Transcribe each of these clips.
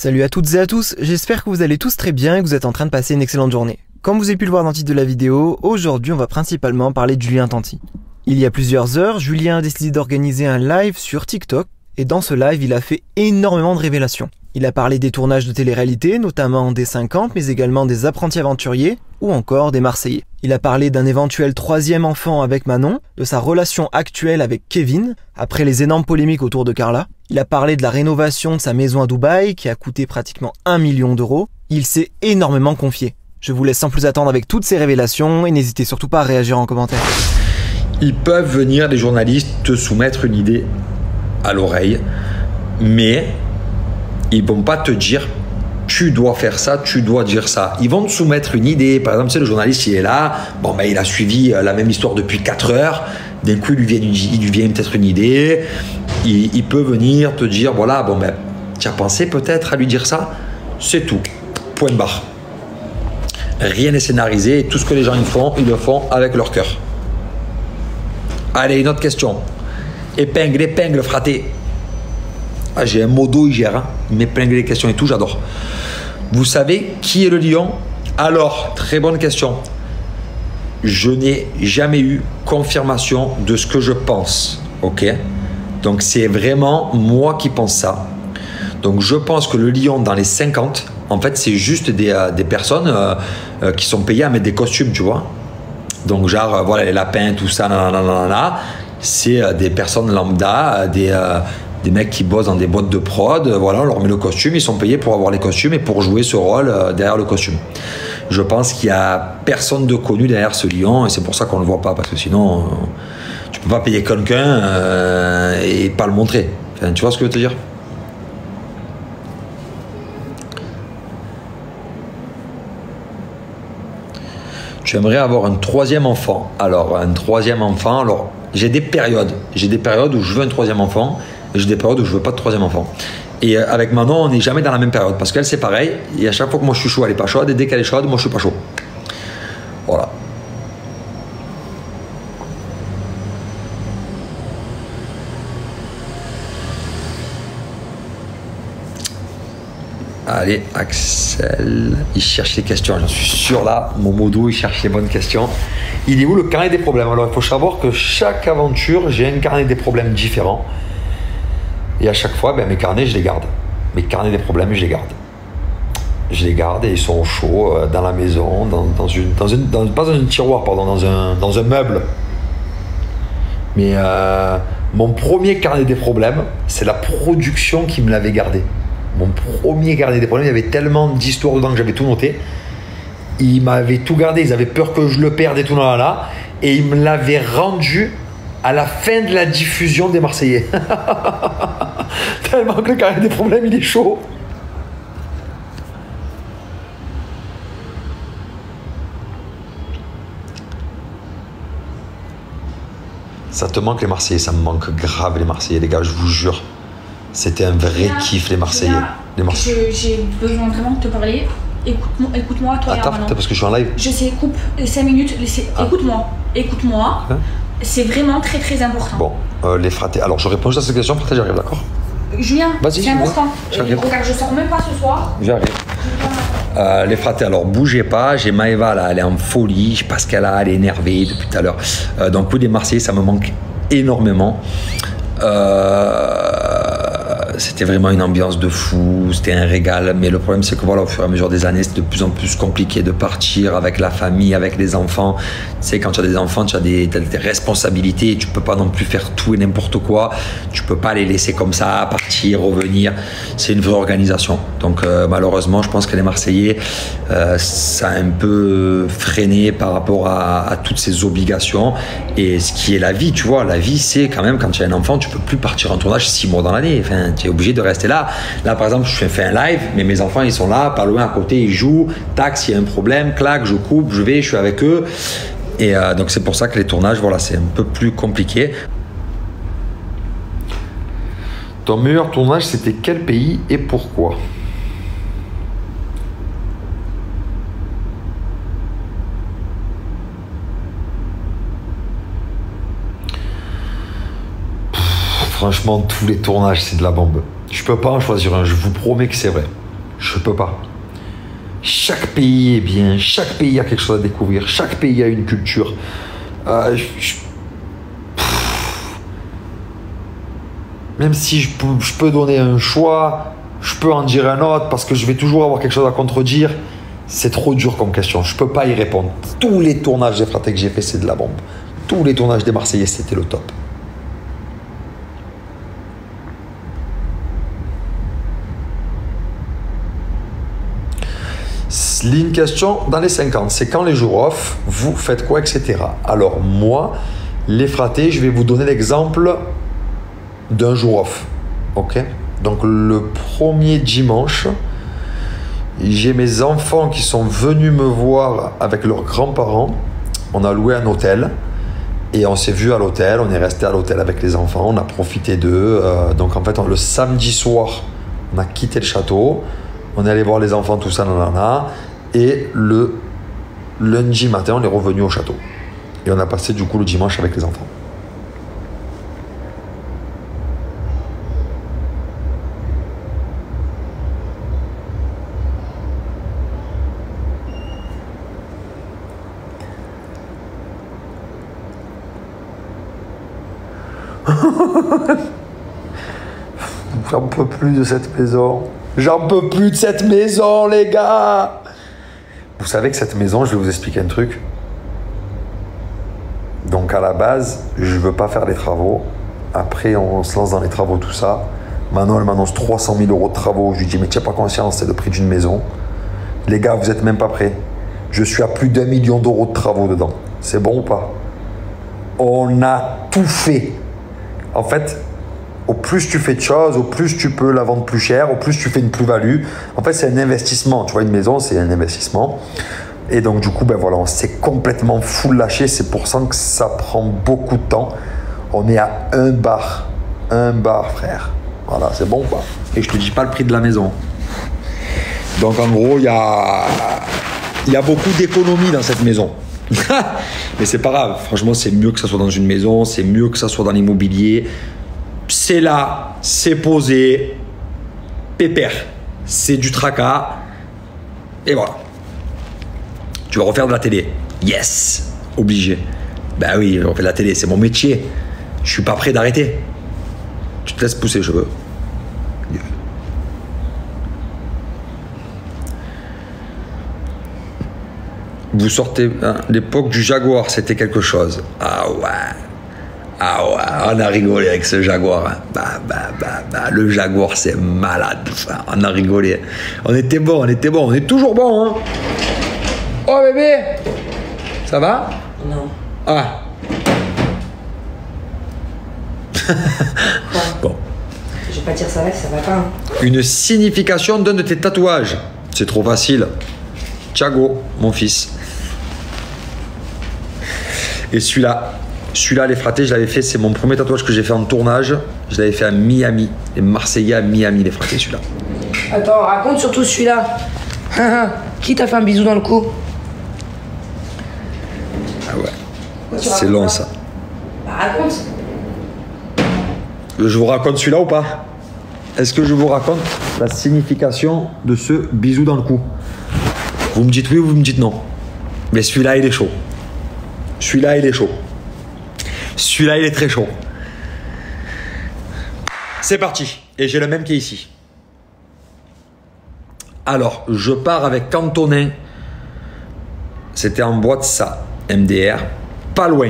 Salut à toutes et à tous, j'espère que vous allez tous très bien et que vous êtes en train de passer une excellente journée. Comme vous avez pu le voir dans le titre de la vidéo, aujourd'hui on va principalement parler de Julien Tanti. Il y a plusieurs heures, Julien a décidé d'organiser un live sur TikTok et dans ce live il a fait énormément de révélations. Il a parlé des tournages de télé-réalité, notamment des 50 mais également des apprentis aventuriers ou encore des Marseillais. Il a parlé d'un éventuel troisième enfant avec Manon, de sa relation actuelle avec Kevin, après les énormes polémiques autour de Carla. Il a parlé de la rénovation de sa maison à Dubaï qui a coûté pratiquement 1 million d'euros. Il s'est énormément confié. Je vous laisse sans plus attendre avec toutes ces révélations et n'hésitez surtout pas à réagir en commentaire. Ils peuvent venir, des journalistes, te soumettre une idée à l'oreille, mais ils vont pas te dire tu dois faire ça, tu dois dire ça. Ils vont te soumettre une idée. Par exemple, le journaliste, il est là, bon, ben, il a suivi la même histoire depuis 4 heures. D'un coup, il lui vient peut-être une idée. Il peut venir te dire, voilà, bon, ben, tu as pensé peut-être à lui dire ça? C'est tout. Point barre. Rien n'est scénarisé. Tout ce que les gens ils le font avec leur cœur. Allez, une autre question. Épingle, fraté. Ah, j'ai un modo, il gère. Hein. Il m'épingle les questions et tout, j'adore. Vous savez qui est le lion? Alors, très bonne question. Je n'ai jamais eu confirmation de ce que je pense. Ok? Donc, c'est vraiment moi qui pense ça. Donc, je pense que le lion dans les 50, en fait, c'est juste des personnes qui sont payées à mettre des costumes, tu vois. Donc, genre, voilà, les lapins, tout ça, nanana, c'est des personnes lambda, des mecs qui bossent dans des boîtes de prod, voilà, on leur met le costume, ils sont payés pour avoir les costumes et pour jouer ce rôle derrière le costume. Je pense qu'il n'y a personne de connu derrière ce lion et c'est pour ça qu'on ne le voit pas, parce que sinon, tu ne peux pas payer quelqu'un et pas le montrer. Enfin, tu vois ce que je veux te dire? Tu aimerais avoir un troisième enfant. Alors, un troisième enfant, alors, j'ai des périodes où je veux un troisième enfant. Et j'ai des périodes où je veux pas de troisième enfant. Et avec Manon, on n'est jamais dans la même période. Parce qu'elle, c'est pareil. Et à chaque fois que moi je suis chaud, elle est pas chaude. Et dès qu'elle est chaude, moi je suis pas chaud. Voilà. Allez, Axel. Il cherche les questions. J'en suis sûr là. Mon modo, il cherche les bonnes questions. Il est où le carnet des problèmes? Alors, il faut savoir que chaque aventure, j'ai un carnet des problèmes différent. Et à chaque fois, ben, mes carnets, je les garde. Mes carnets des problèmes, je les garde. Je les garde et ils sont au chaud dans la maison, pas dans un tiroir, pardon, dans un meuble. Mais mon premier carnet des problèmes, c'est la production qui me l'avait gardé. Mon premier carnet des problèmes, il y avait tellement d'histoires dedans que j'avais tout noté. Ils m'avaient tout gardé, ils avaient peur que je le perde et tout là. Et ils me l'avaient rendu à la fin de la diffusion des Marseillais. Tellement que le carnet des problèmes, il est chaud. Ça te manque les Marseillais? Ça me manque grave les Marseillais, les gars, je vous jure. C'était un vrai kiff, les Marseillais. J'ai besoin vraiment de te parler. Écoute-moi, toi. Attends, parce que je suis en live. Je sais, coupe 5 minutes. Écoute-moi. Hein? C'est vraiment très très important. Bon, les fratés. Alors, je réponds juste à cette question, fraté, j'arrive, d'accord? Julien, c'est important. Regarde, je sors même pas ce soir. J'arrive. Les fratés, alors bougez pas. J'ai Maëva là, elle est en folie. Je sais pas ce qu'elle a, elle est énervée depuis tout à l'heure. Donc, oui, des Marseillais, ça me manque énormément. C'était vraiment une ambiance de fou, c'était un régal, mais le problème c'est que voilà, au fur et à mesure des années, c'est de plus en plus compliqué de partir avec la famille, avec les enfants. Tu sais, quand tu as des enfants, tu as des responsabilités, tu peux pas non plus faire tout et n'importe quoi, tu peux pas les laisser comme ça, partir, revenir, c'est une vraie organisation. Donc malheureusement, je pense que les Marseillais, ça a un peu freiné par rapport à toutes ces obligations et ce qui est la vie, tu vois, la vie c'est quand même, quand tu as un enfant, tu peux plus partir en tournage 6 mois dans l'année, enfin, tu es obligé de rester là. Là, par exemple, je fais un live, mais mes enfants, ils sont là, pas loin, à côté, ils jouent. Tac, s'il y a un problème, clac, je coupe, je suis avec eux. Et donc, c'est pour ça que les tournages, voilà, c'est un peu plus compliqué. Ton meilleur tournage, c'était quel pays et pourquoi? Franchement, tous les tournages, c'est de la bombe. Je peux pas en choisir un, je vous promets que c'est vrai. Je peux pas. Chaque pays est bien, chaque pays a quelque chose à découvrir, chaque pays a une culture. Même si je peux donner un choix, je peux en dire un autre parce que je vais toujours avoir quelque chose à contredire. C'est trop dur comme question, je peux pas y répondre. Tous les tournages des fratés que j'ai fait, c'est de la bombe. Tous les tournages des Marseillais, c'était le top. Une question dans les 50, c'est quand les jours off, vous faites quoi, etc. Alors moi, les fratés, je vais vous donner l'exemple d'un jour off. Ok. Donc le premier dimanche, j'ai mes enfants qui sont venus me voir avec leurs grands-parents. On a loué un hôtel et on s'est vu à l'hôtel. On est resté à l'hôtel avec les enfants. On a profité d'eux. Donc en fait, le samedi soir, on a quitté le château. On est allé voir les enfants, tout ça, nanana. Et le lundi matin, on est revenu au château. Et on a passé du coup le dimanche avec les enfants. J'en peux plus de cette maison. J'en peux plus de cette maison, les gars. Vous savez que cette maison, je vais vous expliquer un truc. Donc à la base, je veux pas faire les travaux. Après, on se lance dans les travaux, tout ça. Manon, elle m'annonce 300 000 € de travaux. Je lui dis, mais tu n'as pas conscience, c'est le prix d'une maison. Les gars, vous n'êtes même pas prêts. Je suis à plus d'1 million d'euros de travaux dedans. C'est bon ou pas? On a tout fait. En fait, au plus tu fais de choses, au plus tu peux la vendre plus cher, au plus tu fais une plus-value. En fait, c'est un investissement. Tu vois, une maison, c'est un investissement. Et donc, du coup, ben voilà, on s'est complètement full lâché. C'est pour ça que ça prend beaucoup de temps. On est à un bar, frère. Voilà, c'est bon ou pas? Et je te dis pas le prix de la maison. Donc, en gros, il y a beaucoup d'économies dans cette maison. Mais c'est pas grave. Franchement, c'est mieux que ça soit dans une maison. C'est mieux que ça soit dans l'immobilier. C'est là, c'est posé, pépère, c'est du tracas, et voilà. Tu vas refaire de la télé? Yes, obligé. Ben oui, je refais de la télé, c'est mon métier. Je suis pas prêt d'arrêter. Tu te laisses pousser les cheveux. Vous sortez, hein, l'époque du Jaguar, c'était quelque chose. Ah ouais. Ah ouais, on a rigolé avec ce Jaguar. Hein. Le Jaguar, c'est malade. Frère. On a rigolé. On était bon. On est toujours bon. Hein. Oh bébé, ça va? Non. Ah. Bon. Je vais pas dire ça va, ça va pas. Hein. Une signification d'un de tes tatouages. C'est trop facile. Thiago, mon fils. Et celui-là, les fratés, je l'avais fait, c'est mon premier tatouage que j'ai fait en tournage. Je l'avais fait à Miami. Les Marseillais à Miami, les fratés, celui-là. Attends, raconte surtout celui-là. Qui t'a fait un bisou dans le cou? Ah ouais. C'est long, ça. Bah, raconte. Je vous raconte celui-là ou pas? Est-ce que je vous raconte la signification de ce bisou dans le cou? Vous me dites oui ou vous me dites non. Mais celui-là, il est chaud. Celui-là, il est chaud. Celui-là, il est très chaud. C'est parti. Et j'ai le même qui est ici. Alors, je pars avec Cantonin. C'était en boîte ça. MDR. Pas loin.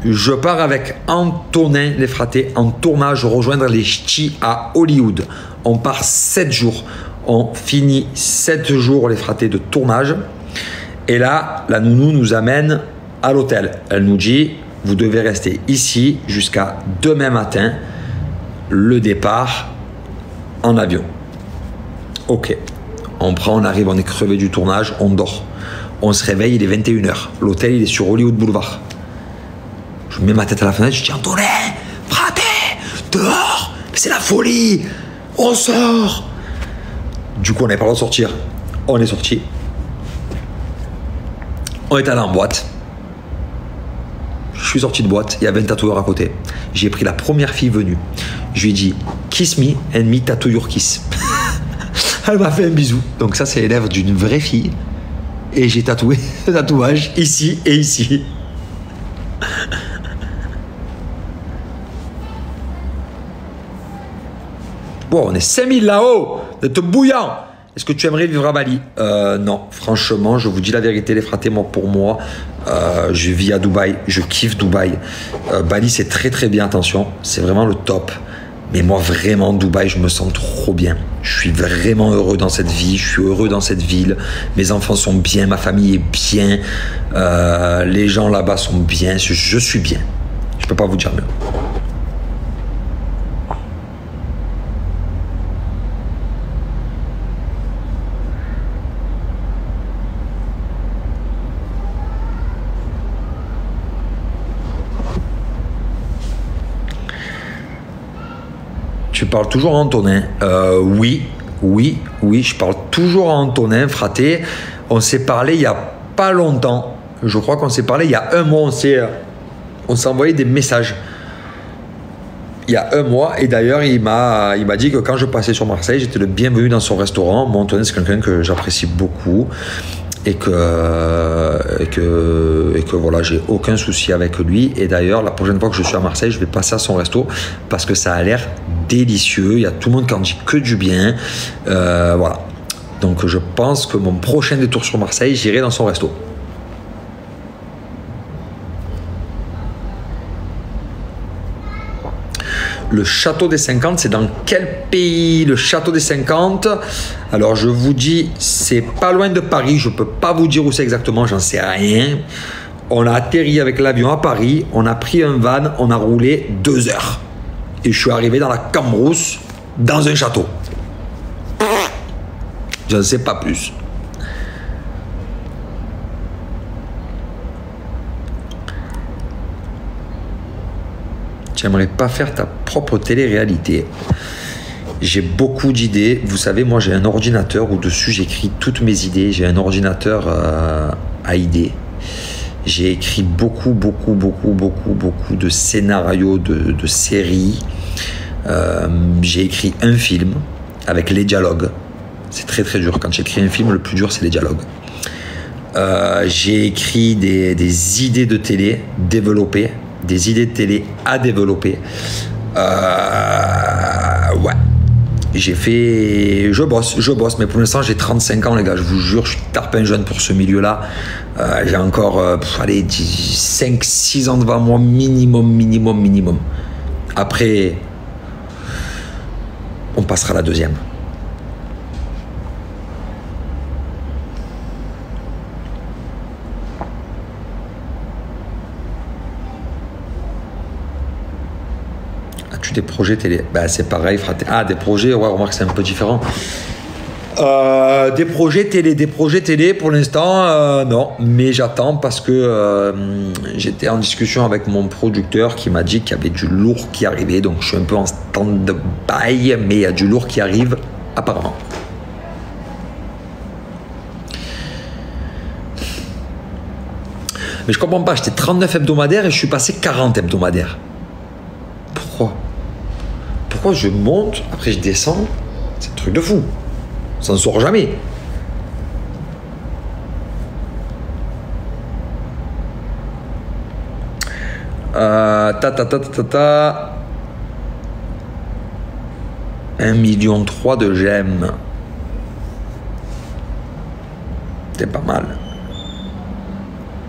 Je pars avec Antonin les fratés en tournage rejoindre les ch'tis à Hollywood. On part 7 jours. On finit 7 jours les fratés de tournage. Et là, la nounou nous amène à l'hôtel. Elle nous dit, vous devez rester ici jusqu'à demain matin, le départ en avion. Ok. On prend, on arrive, on est crevé du tournage, on dort. On se réveille, il est 21h. L'hôtel, il est sur Hollywood Boulevard. Je mets ma tête à la fenêtre, je dis, Antonin, fraté, dehors, c'est la folie, on sort. Du coup, on n'avait pas le droit de sortir. On est sorti. On est allé en boîte. Je suis sorti de boîte, il y avait un tatoueur à côté. J'ai pris la première fille venue. Je lui ai dit, kiss me and me tattoo your kiss. Elle m'a fait un bisou. Donc ça, c'est les lèvres d'une vraie fille. Et j'ai tatoué le tatouage ici et ici. Bon, on est 5000 là-haut. Vous êtes bouillant. Est-ce que tu aimerais vivre à Bali? Non, franchement, je vous dis la vérité, les fratés, moi, pour moi, je vis à Dubaï, je kiffe Dubaï. Bali, c'est très très bien, attention, c'est vraiment le top. Mais moi, vraiment, Dubaï, je me sens trop bien. Je suis vraiment heureux dans cette vie, je suis heureux dans cette ville. Mes enfants sont bien, ma famille est bien, les gens là-bas sont bien, je suis bien. Je peux pas vous dire mieux. Tu parles toujours en Antonin? Oui, je parle toujours en Antonin, fraté. On s'est parlé il n'y a pas longtemps. Je crois qu'on s'est parlé il y a un mois. On s'est envoyé des messages. Il y a un mois. Et d'ailleurs, il m'a dit que quand je passais sur Marseille, j'étais le bienvenu dans son restaurant. Moi, Antonin, c'est quelqu'un que j'apprécie beaucoup. Et que voilà, j'ai aucun souci avec lui. Et d'ailleurs, la prochaine fois que je suis à Marseille, je vais passer à son resto parce que ça a l'air délicieux. Il y a tout le monde qui en dit que du bien. Voilà. Donc, je pense que mon prochain détour sur Marseille, j'irai dans son resto. Le château des 50, c'est dans quel pays? Le château des 50, alors je vous dis, c'est pas loin de Paris. Je peux pas vous dire où c'est exactement, j'en sais rien. On a atterri avec l'avion à Paris, on a pris un van, on a roulé 2 heures. Et je suis arrivé dans la Cambrousse, dans un château. Je ne sais pas plus. J'aimerais pas faire ta propre télé-réalité. J'ai beaucoup d'idées. Vous savez, moi j'ai un ordinateur où dessus j'écris toutes mes idées. J'ai un ordinateur à idées. J'ai écrit beaucoup de scénarios de séries. J'ai écrit un film avec les dialogues. C'est très très dur. Quand j'écris un film, le plus dur c'est les dialogues. J'ai écrit des idées de télé développées. Des idées de télé à développer. Ouais. J'ai fait... Je bosse, mais pour l'instant, j'ai 35 ans, les gars. Je vous jure, je suis tarpin jeune pour ce milieu-là. J'ai encore, allez, 5-6 ans devant moi, minimum. Après, on passera à la deuxième. Des projets télé, ben, c'est pareil, fraté. Ah, des projets, ouais, remarque, c'est un peu différent. Des projets télé, pour l'instant, non, mais j'attends parce que j'étais en discussion avec mon producteur qui m'a dit qu'il y avait du lourd qui arrivait, donc je suis un peu en stand-by, mais il y a du lourd qui arrive, apparemment. Mais je comprends pas, j'étais 39 hebdomadaires et je suis passé 40 hebdomadaires. Pourquoi je monte, après je descends? C'est un truc de fou. On s'en sort jamais. Ta. 1,3 million de j'aime. C'est pas mal.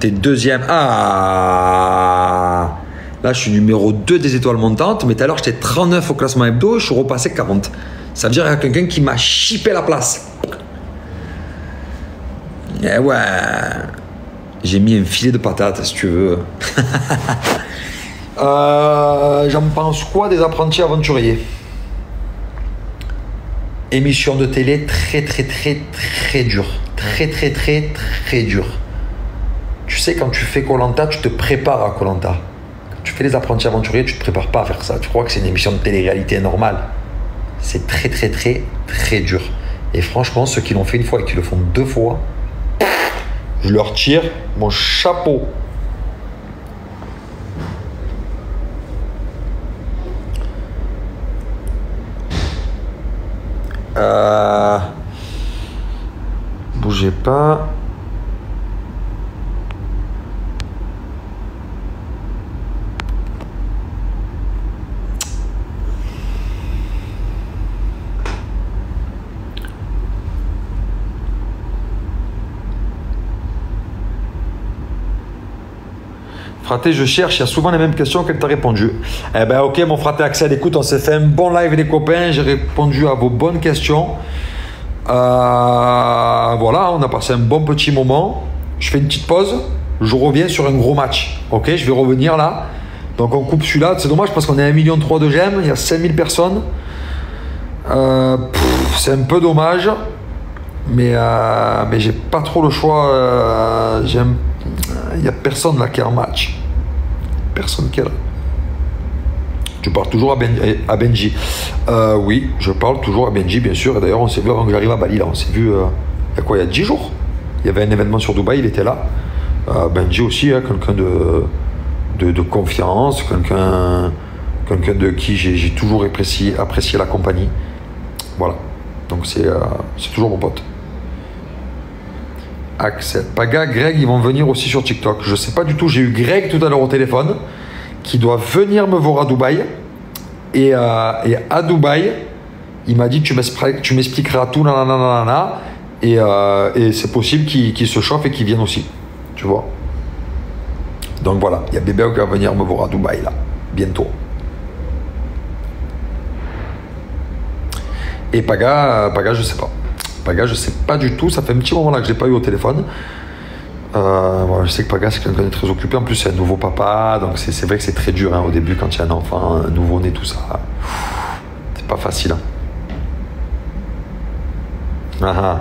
T'es deuxième. Ah! Là, je suis numéro 2 des étoiles montantes, mais tout à l'heure, j'étais 39 au classement hebdo et je suis repassé 40. Ça veut dire qu'il y a quelqu'un qui m'a chippé la place. Eh ouais. J'ai mis un filet de patates, si tu veux. J'en pense quoi des apprentis aventuriers? Émission de télé très dure. Très dure. Tu sais, quand tu fais Koh-Lanta, tu te prépares à Koh-Lanta. Tu fais les apprentis aventuriers, tu ne te prépares pas à faire ça. Tu crois que c'est une émission de télé-réalité normale. C'est très dur. Et franchement, ceux qui l'ont fait une fois et qui le font 2 fois, je leur tire mon chapeau. bougez pas. Fraté, je cherche, il y a souvent les mêmes questions qu'elle t'a répondu. Eh ben ok mon fraté Axel, écoute, on s'est fait un bon live les copains, j'ai répondu à vos bonnes questions. Voilà, on a passé un bon petit moment. Je fais une petite pause, je reviens sur un gros match. Ok, je vais revenir là. Donc on coupe celui-là, c'est dommage parce qu'on est à 1,3 million de j'aime, il y a 5000 personnes. C'est un peu dommage, mais j'ai pas trop le choix. Il n'y a personne là qui est en match. Personne qui est là. Tu parles toujours à Benji. Oui, je parle toujours à Benji, bien sûr. Et d'ailleurs, on s'est vu avant que j'arrive à Bali. Là. On s'est vu il y a quoi, il y a 10 jours. Il y avait un événement sur Dubaï, il était là. Benji aussi, hein, quelqu'un de confiance, quelqu'un de qui j'ai toujours apprécié la compagnie. Voilà. Donc c'est toujours mon pote. Axel, Paga, Greg, ils vont venir aussi sur TikTok. Je sais pas du tout. J'ai eu Greg tout à l'heure au téléphone qui doit venir me voir à Dubaï. Et à Dubaï, il m'a dit tu m'expliqueras tout, nanana. Et c'est possible qu'il se chauffe et qu'il vienne aussi. Tu vois. Donc voilà, il y a Bébé qui va venir me voir à Dubaï là, bientôt. Et Paga, je sais pas. Paga, je sais pas du tout. Ça fait un petit moment là que je l'ai pas eu au téléphone. Voilà, je sais que Paga, c'est quelqu'un de très occupé. En plus, c'est un nouveau papa. Donc, c'est vrai que c'est très dur hein, au début quand il y a un enfant, un nouveau-né, tout ça. C'est pas facile. Hein.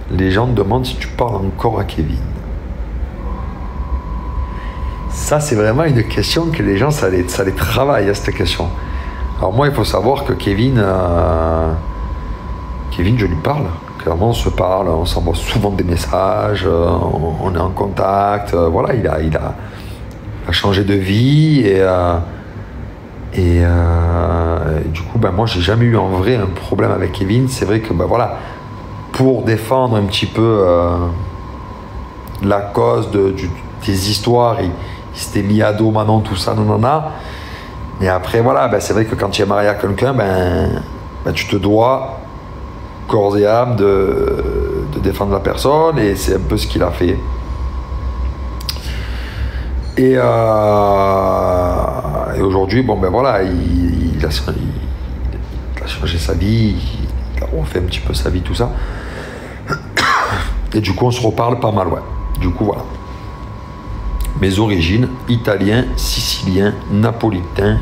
Les gens te demandent si tu parles encore à Kevin. Ça, c'est vraiment une question que les gens, ça les travaille, hein, cette question. Alors moi, il faut savoir que Kevin, je lui parle. Clairement, on se parle, on s'envoie souvent des messages, on est en contact. Voilà, il a changé de vie et du coup, moi, j'ai jamais eu en vrai un problème avec Kevin. C'est vrai que, voilà, pour défendre un petit peu la cause des histoires, il s'était mis à dos Manon, tout ça, nanana. Et après, voilà, c'est vrai que quand tu es marié à quelqu'un, tu te dois, corps et âme, de défendre la personne. Et c'est un peu ce qu'il a fait. Et aujourd'hui, voilà, il a changé sa vie. Il a refait un petit peu sa vie, tout ça. Et du coup, on se reparle pas mal, ouais. Du coup, voilà. Mes origines, italien, sicilien, napolitain,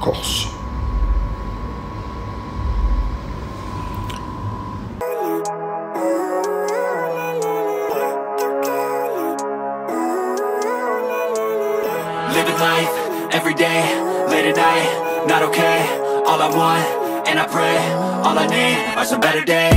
corse. Living life, every day, late at night, not okay. All I want, and I pray, all I need are some better days.